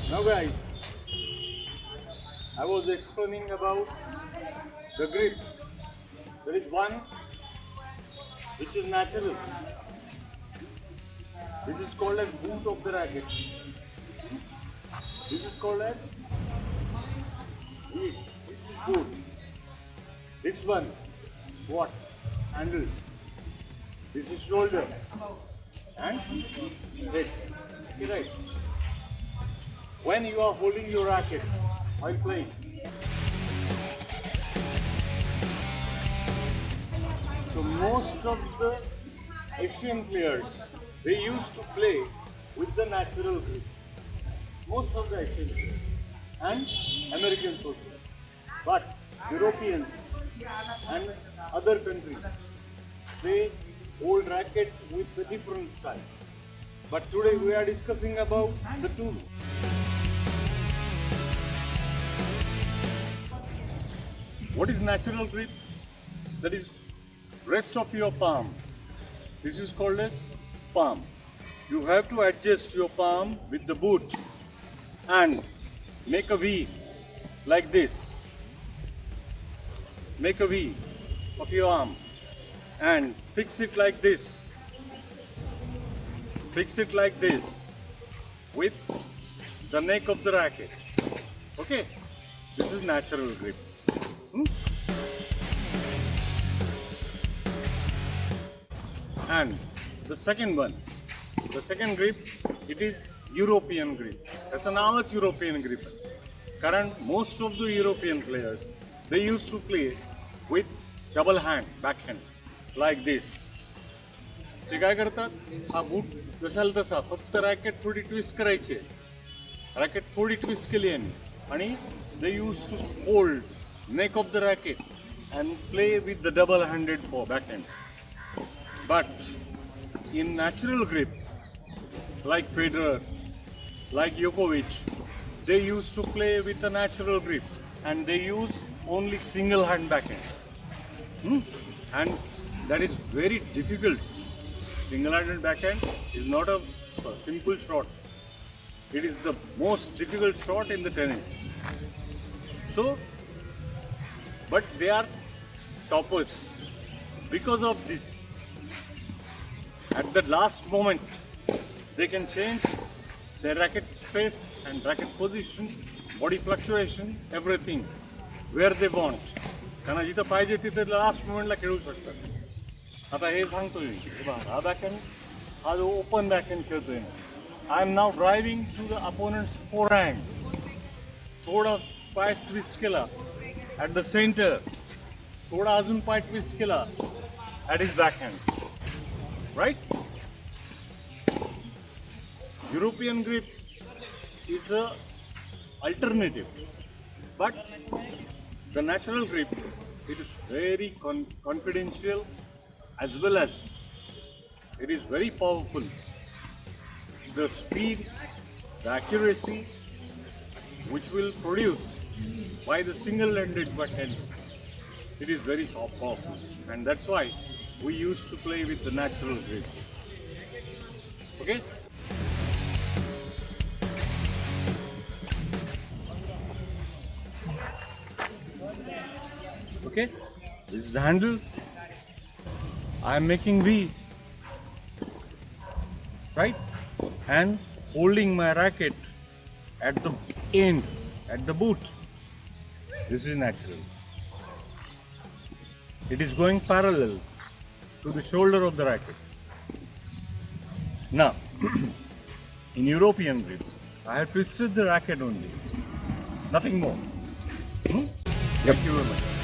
Now guys, I was explaining about the grips. There is one which is natural. This is called as boot of the racket. This is called as lead. This is boot. This one, what? Handle. This is shoulder and head. Okay, right. When you are holding your racket while playing, so most of the Asian players, they used to play with the natural grip. Most of the Asian players and Americans also. But Europeans and other countries, they hold racket with a different style. But today we are discussing about the tool. What is natural grip? That is rest of your palm. This is called as palm. You have to adjust your palm with the boot and make a V like this. Make a V of your arm and fix it like this. Fix it like this with the neck of the racket. Okay? This is natural grip. And the second one, the second grip, it is European grip. त्याचं नावच European grip आहे. कारण most of the European players, they used to play with double hand, backhand, like this. ते काय करतात? हा boot जसाला तसा फक्त रॅकेट थोडी ट्विस्ट करायची आहे. रॅकेट थोडी ट्विस्ट केली आहे आणि they used to hold neck of the racket and play with the double handed for backhand. But in natural grip, like Federer, like Djokovic, they used to play with a natural grip and they use only single hand backhand. And that is very difficult. Single handed backhand is not a simple shot. It is the most difficult shot in the tennis. So, but they are toppers because of this. At the last moment, they can change their racket face and racket position, body fluctuation, everything where they want. त्यांना जिथं पाहिजे तिथे last मोमेंटला खेळू शकतात. आता हे सांगतोय मी, हा backhand हा जो ओपन बॅकहँड खेळतोय ना, I am now driving to the opponent's forehand. थोडा पाय ट्विस्ट केला ॲट द सेंटर, थोडा अजून पाय ट्विस्ट केला at his backhand. Right? European grip is a alternative, but the natural grip, it is very confidential as well as it is very powerful. The speed, the accuracy which will produce by the single-handed backhand, it is very powerful, and that's why we used to play with the natural grip. Okay? Okay? This is the handle. I am making V. Right? And holding my racket at the end, at the boot. This is natural. It is going parallel to the shoulder of the racket. Now, in European grip, I have twisted the racket only, nothing more. Thank you very much.